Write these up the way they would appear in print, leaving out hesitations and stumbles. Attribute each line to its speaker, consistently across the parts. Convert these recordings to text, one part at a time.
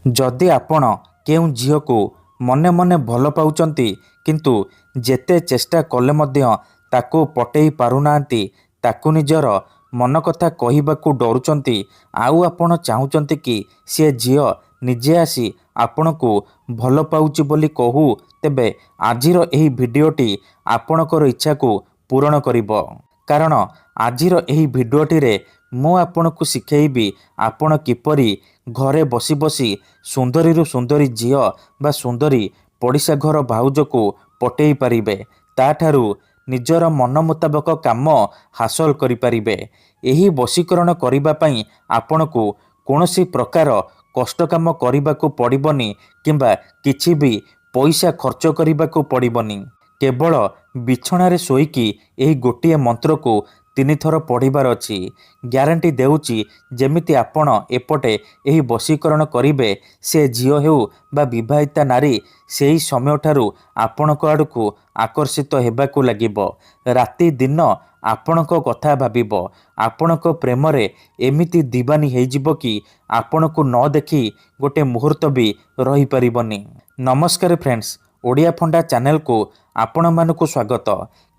Speaker 1: जदि आपण केउ झील को मने मने भल पाउचंती किंतु जेते चेष्टा कले मध्य ताको पटेई पारुनांती ताको निजर मन कथा कहबाकू डरुचंती आउ आपण चाहुचंती कि से झील निजे आसी आपण को भल पाउची बोली कहू तेबे आजिर एही भिडियोटी आपणकर इच्छा को पूरण करिबो। कारण आजिर एही भिडियोटी रे मु आपण को शिखेइबी आपण किपरि घरे बसी बसी सुंदरी सुंदरी झील बा सुंदरी पड़िशा घर भाउज को पटेई पारिबे ताठारू निजर मन मुताबक काम हासिल करिपारिबे। एही वशीकरण करिबा पई आपणको कोनोसी प्रकार कष्ट काम करिबाकू पड़िबनी किंबा किछि भी पैसा खर्च करिबाकू पड़िबनी। केवल बिछणारे शोईकी एही गोटिए मंत्र को 3 थर पढ़िबार अछि। ग्यारंटी देउची जेमिति आपण एपटे एही वशीकरण करिबे से झील हेउ बा विवाहिता नारी सेही समय ठारू आपणक आड़कू आकर्षित हेबाकू लागिबो। राति दिन आपणक कथा भाबिबो। आपणक प्रेम रे एमिति दीवानी हेजिबो कि आपणकू न देखि गोटे मुहूर्त भी रही परिबनी। नमस्कार फ्रेंड्स, ओडिया फंडा चैनल को आपण मानकू स्वागत।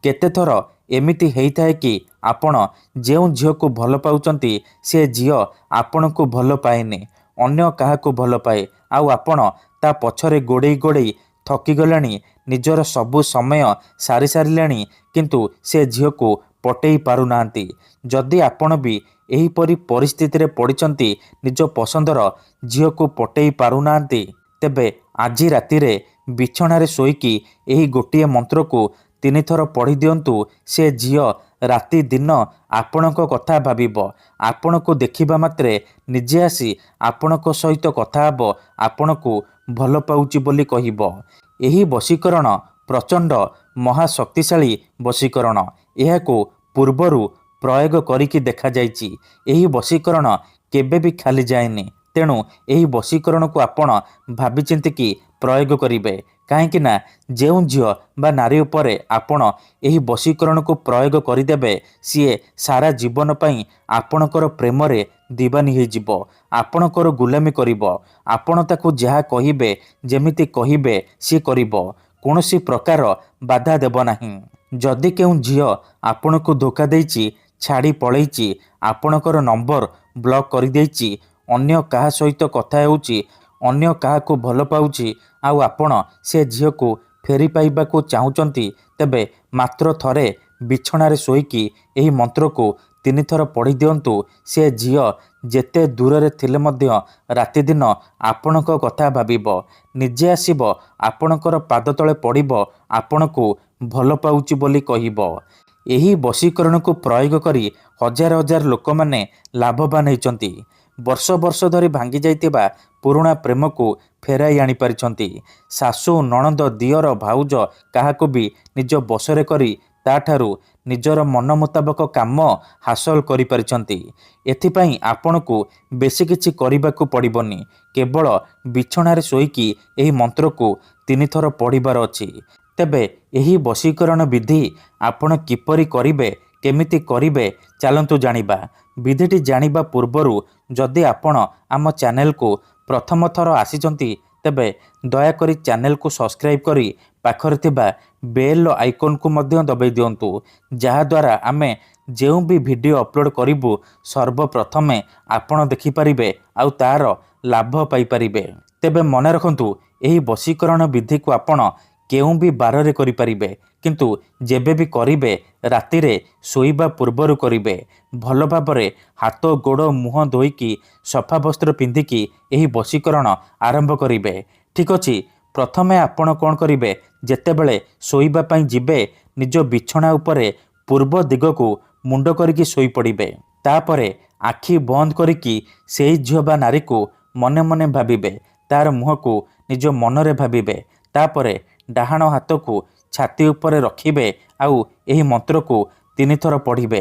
Speaker 1: केते थर एमिति हेइथाए कि आपण जेउ झील को भल पाउचंती से झील आपण को भल पाएनी, अन्य काहाकू भल पाए आउ आपण ता पछरे गोड़े गोड़े थकी गलानी, निजर सबु समय सारी सारिलानी किंतु से झील को पटेई पारुनांती। जदि आपण भी एही परी परिस्थिति रे पड़िचंती निज पसंदर झील को पटेई पारुनांती तेबे आजी राति रे बिछणारे शोईकी एही गोटिए मंत्र को 3 थर पढ़ी दियंतु। से झील राति दिन आपणक कथा भाबिबो। आपणको देखिबा मात्रे निजे आसी आपणक सहित कथा हबो, आपणको भल पाउची बोली कहिबो। एही वशीकरण प्रचंड महाशक्तिशाली वशीकरण। एहाको पूर्वरु प्रयोग करिकी देखा जाइछि। एही वशीकरण केबे भी खाली जाएनी, तेणु एही वशीकरण को आपण भाबी चिंती की प्रयोग करिवे। काहेकि ना जेउ झील बा नारी उपरे आपण एही वशीकरण को प्रयोग करिदेबे सीए सारा जीवन पई आपणकर प्रेम रे दीवानी हे जिवो, आपणकर गुलामी करिवो। आपण ताकू जहा कहिबे जेमिति कहिबे सी करिवो, कोनोसी प्रकार बाधा देबो नाही। जदि केउ झील आपणको धोखा देइछि, छाड़ी पळेइछि, आपणकर नंबर ब्लॉक करि देइछि, अन्य काहा सहित कथा हेउछि, अन्य काहाकू भल पाउछि आउ आपण से झील को फेरी पाइबाकू चाहुचंती तेबे मात्र थरे बिछणारे शोईकी एही मंत्र को 3 थर पढ़ी दियंतु। से झील जेते दूर रे थिले मध्य राति दिन आपणक कथा भाबिबो, निजे आसीबो, आपणकर पाद तळे पड़िबो, आपणको भल पाउछि बोली कहिबो। एही वशीकरण को प्रयोग करी हजार हजार लोक माने लाभवान हेचंती। वर्ष वर्ष धरी भांगी जाइतिबा पुराणा प्रेम को फेराई आनी पारिछंती। सासु नणंद दियर भाउज काहाको भी निज बसरे करी ताठारू निजर मन मुताबक काम हासिल करि पारिछंती। एथिपाई आपणको बेसी किछि करिबाकू पड़िबनी, केवल बिछणारे शोईकी एही मंत्र को 3 थर पढ़िबार अछि। तेबे एही वशीकरण विधि आपण किपरि करिवे, केमिति करिवे, चलंतु जानिबा। विधिटी जानिबा पूर्वरु जदि आपण आम चैनल को प्रथम थर आसीचंती तेबे दयाकरी चैनल को सब्सक्राइब करी पाखरे थिबा बेल आइकन को मध्य दबाई दियंतु, जहा द्वारा आमे जेउ भी वीडियो अपलोड करिबु सर्वप्रथमे आपण देखि परिबे आउ तार लाभ पाई परिबे। तेबे मने रखंतु एही वशीकरण विधि को आपण केउ भी बारे करि परिबे, किंतु जेबे भी करिबे राति रे सोईबा पूर्वरु करिबे। भल भाबरे हाथ गोड़ मुह धोईकी सफा वस्त्र पिंधिकी एही वशीकरण आरंभ करिबे। ठीक अछि, प्रथमे आपण कोन करिबे, जेतेबेले सोईबा पई जिबे निज बिछणा उपरे पूर्व दिग को मुंड करिकी सोई पड़िबे। तापरे आखि बंद करिकी सेही झियो बा नारी को मने मने भाबिबे, तार मुह को निज मनरे भाबिबे। तापरे डाहाण हाथ को छाती उपरे रखिबे आउ एही मंत्र को 3 थर पढ़िबे।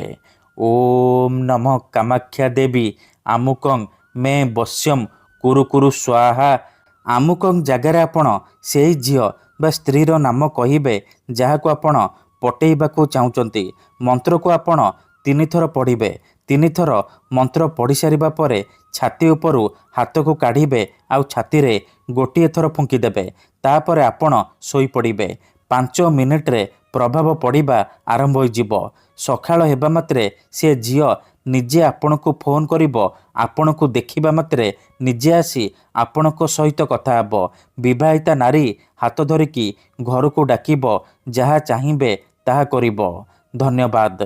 Speaker 1: ओम नमः कामाख्या देवी आमुकं मे वश्यम कुरु कुरु स्वाहा। आमुकं जगार आपण सेही झियो बा स्त्रीर नाम कहिबे जहाको आपण पटेइबाकू चाहुचंती। मंत्र को आपण 3 थर पढ़िबे। 3 ଥର ମନ୍ତ୍ର ପଢ଼ି ସାରିବା ପରେ ଛାତି ଉପରୁ ହାତକୁ କାଢ଼ିବେ ଆଉ ଛାତିରେ ଗୋଟିଏ ଥର ଫୁଙ୍କିଦେବେ। ତାପରେ ଆପଣ ଶୋଇପଡ଼ିବେ। 5 ମିନିଟରେ ପ୍ରଭାବ ପଡ଼ିବା ଆରମ୍ଭ ହୋଇଯିବ। ସକାଳ ହେବା ମାତ୍ରେ ସେ ଝିଅ ନିଜେ ଆପଣଙ୍କୁ ଫୋନ୍ କରିବ। ଆପଣଙ୍କୁ ଦେଖିବା ମାତ୍ରେ ନିଜେ ଆସି ଆପଣଙ୍କ ସହିତ କଥା ହେବ। ବିବାହିତା ନାରୀ ହାତ ଧରିକି ଘରକୁ ଡାକିବ। ଯାହା ଚାହିଁବେ ତାହା କରିବ। ଧନ୍ୟବାଦ।